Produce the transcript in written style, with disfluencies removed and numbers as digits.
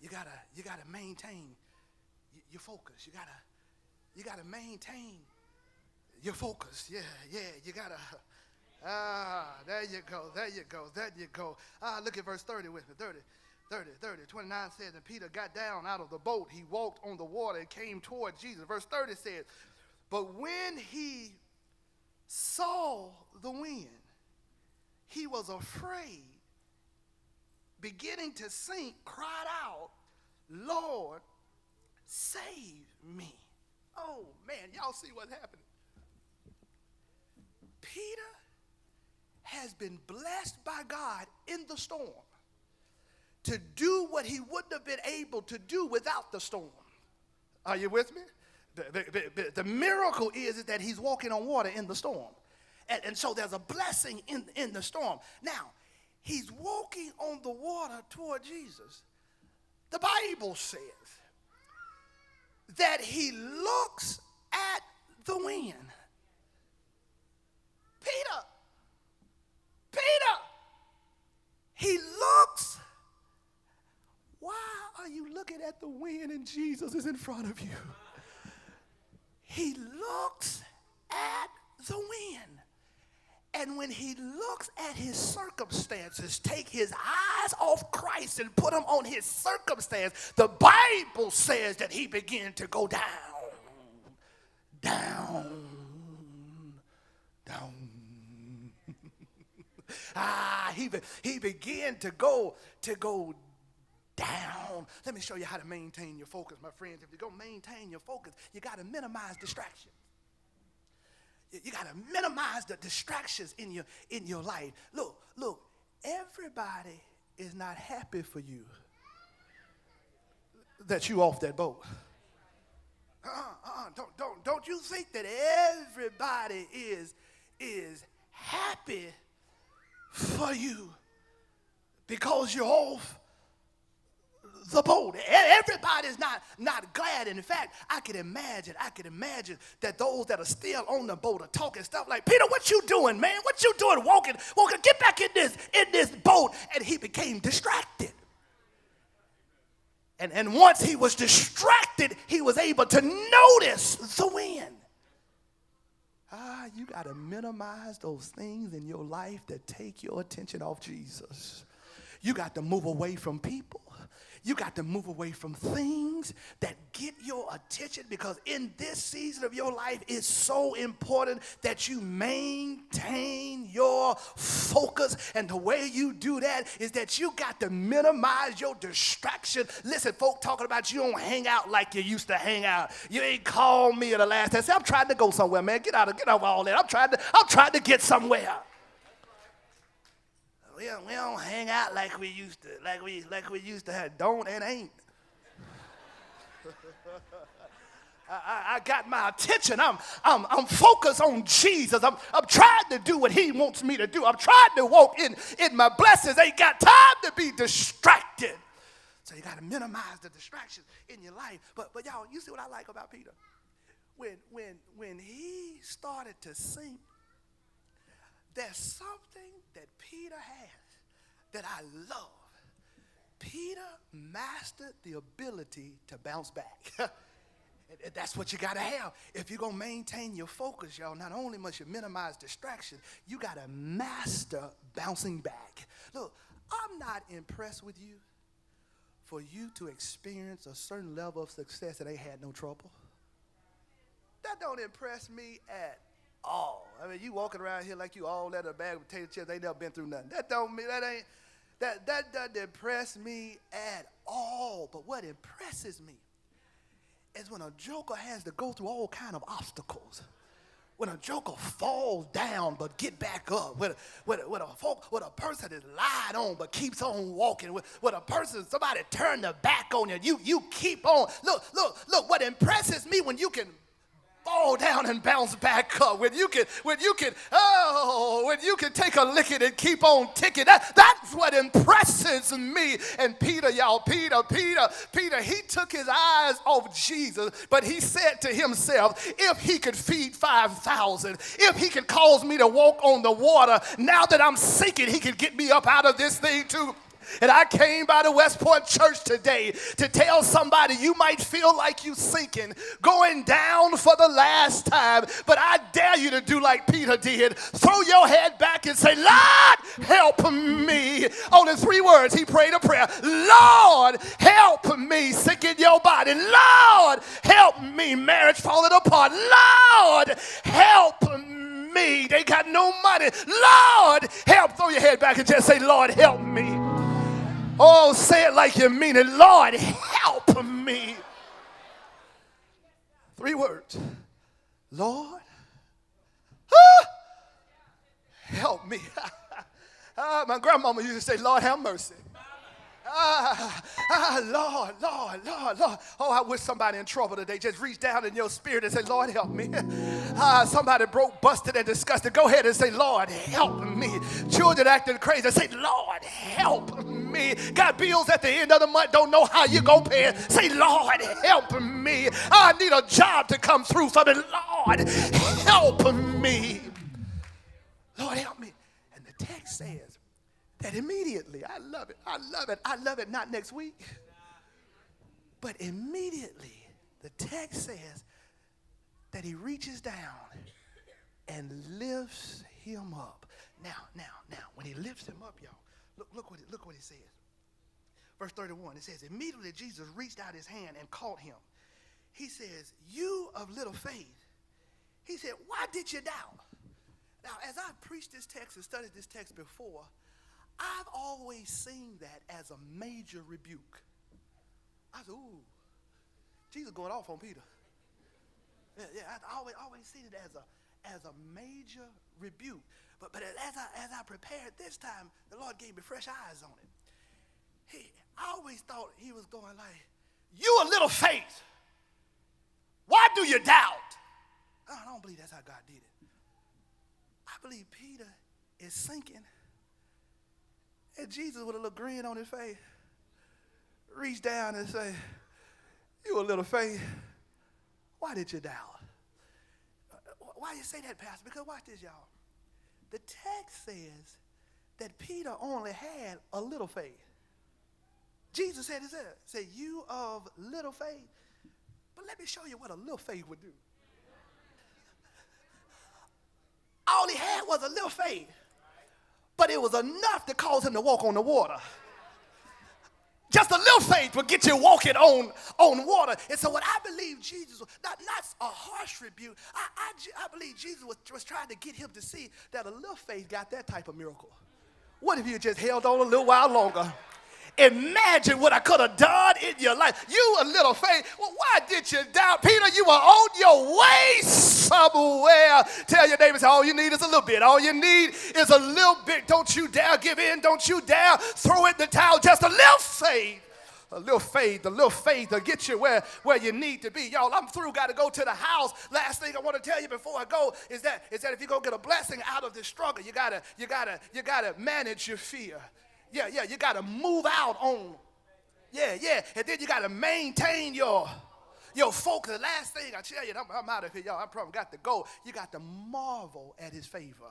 you gotta maintain your focus. You gotta maintain your focus. Yeah, you gotta. There you go. Look at verse 30 with me. 29 says, and Peter got down out of the boat. He walked on the water and came toward Jesus. Verse 30 says, but when he saw the wind, he was afraid, beginning to sink, cried out, Lord, save me. Oh, man, y'all see what's happening? Peter has been blessed by God in the storm to do what he wouldn't have been able to do without the storm. Are you with me? The miracle is that he's walking on water in the storm. And so there's a blessing in the storm. Now, he's walking on the water toward Jesus. The Bible says that he looks at the wind. Peter, he looks. Why are you looking at the wind and Jesus is in front of you? He looks at the wind. And when he looks at his circumstances, take his eyes off Christ and put them on his circumstance, the Bible says that he began to go down. He began to go down. Let me show you how to maintain your focus, my friends. If you're going to maintain your focus, you got to minimize distractions. You got to minimize the distractions in your life. Look, everybody is not happy for you that you off that boat. Don't you think that everybody is happy for you because you're off the boat? Everybody's not glad. In fact, I can imagine that those that are still on the boat are talking stuff like, Peter, what you doing, man? What you doing walking? Get back in this boat. And he became distracted. And once he was distracted, he was able to notice the wind. You got to minimize those things in your life that take your attention off Jesus. You got to move away from people. You got to move away from things that get your attention, because in this season of your life, it's so important that you maintain your focus. And the way you do that is that you got to minimize your distraction. Listen, folk talking about you don't hang out like you used to hang out. You ain't called me at the last time. Say, I'm trying to go somewhere, man. Get over all that. I'm trying to get somewhere. We don't hang out like we used to, like we used to have. Don't and ain't. I got my attention. I'm focused on Jesus. I'm trying to do what he wants me to do. I'm trying to walk in my blessings. Ain't got time to be distracted. So you got to minimize the distractions in your life. But y'all, you see what I like about Peter? When he started to sink, there's something that Peter has that I love. Peter mastered the ability to bounce back. That's what you got to have. If you're going to maintain your focus, y'all, not only must you minimize distraction, you got to master bouncing back. Look, I'm not impressed with you for you to experience a certain level of success that ain't had no trouble. That don't impress me at all. I mean, you walking around here like you all that a bag of potato chips, ain't never been through nothing. That doesn't impress me at all. But what impresses me is when a joker has to go through all kind of obstacles. When a joker falls down but get back up. When a person is lied on but keeps on walking. When a person, somebody turned their back on you, you keep on. Look, what impresses me when you can fall down and bounce back up. When you can take a licking and keep on ticking. That's what impresses me. And Peter, he took his eyes off Jesus, but he said to himself, if he could feed 5,000, if he could cause me to walk on the water, now that I'm sinking, he could get me up out of this thing too. And I came by the Westport Church today to tell somebody you might feel like you sinking, going down for the last time. But I dare you to do like Peter did. Throw your head back and say, Lord, help me. Only 3 words. He prayed a prayer. Lord, help me. Sick in your body. Lord, help me. Marriage falling apart. Lord, help me. They got no money. Lord, help. Throw your head back and just say, Lord, help me. Oh, say it like you mean it. Lord, help me. 3 words. Lord, help me. My grandmama used to say, Lord, have mercy. Lord. Oh, I wish somebody in trouble today just reach down in your spirit and say, Lord, help me. Somebody broke, busted, and disgusted. Go ahead and say, Lord, help me. Children acting crazy. Say, Lord, help me. Got bills at the end of the month. Don't know how you going to pay it. Say, Lord, help me. I need a job to come through for me. Lord, help me. Lord, help me. And the text says, that immediately, I love it, not next week, but immediately the text says that he reaches down and lifts him up. Now, when he lifts him up, y'all, look what it says. Verse 31, it says, immediately Jesus reached out his hand and caught him. He says, you of little faith. He said, why did you doubt? Now, as I preached this text and studied this text before, I've always seen that as a major rebuke. I said, ooh, Jesus going off on Peter. Yeah, I always seen it as a major rebuke. But as I prepared this time, the Lord gave me fresh eyes on it. I always thought he was going like, you a little faith. Why do you doubt? I don't believe that's how God did it. I believe Peter is sinking. And Jesus with a little grin on his face, reach down and say, you a little faith, why did you doubt? Why you say that, Pastor? Because watch this, y'all. The text says that Peter only had a little faith. Jesus said it said, you of little faith. But let me show you what a little faith would do. All he had was a little faith. But it was enough to cause him to walk on the water. Just a little faith will get you walking on water. And so what I believe Jesus was, not a harsh rebuke, I believe Jesus was trying to get him to see that a little faith got that type of miracle. What if you just held on a little while longer? Imagine what I could have done in your life. You a little faith. Well, why did you doubt? Peter, you were on your way somewhere. Tell your neighbors, all you need is a little bit. All you need is a little bit. Don't you dare give in. Don't you dare throw in the towel. Just a little faith. A little faith to get you where you need to be. Y'all, I'm through. Got to go to the house. Last thing I want to tell you before I go is that if you're going to get a blessing out of this struggle, you gotta manage your fear. Yeah, you got to move out on. Yeah. And then you got to maintain your focus. The last thing I tell you, I'm out of here, y'all. I probably got to go. You got to marvel at his favor.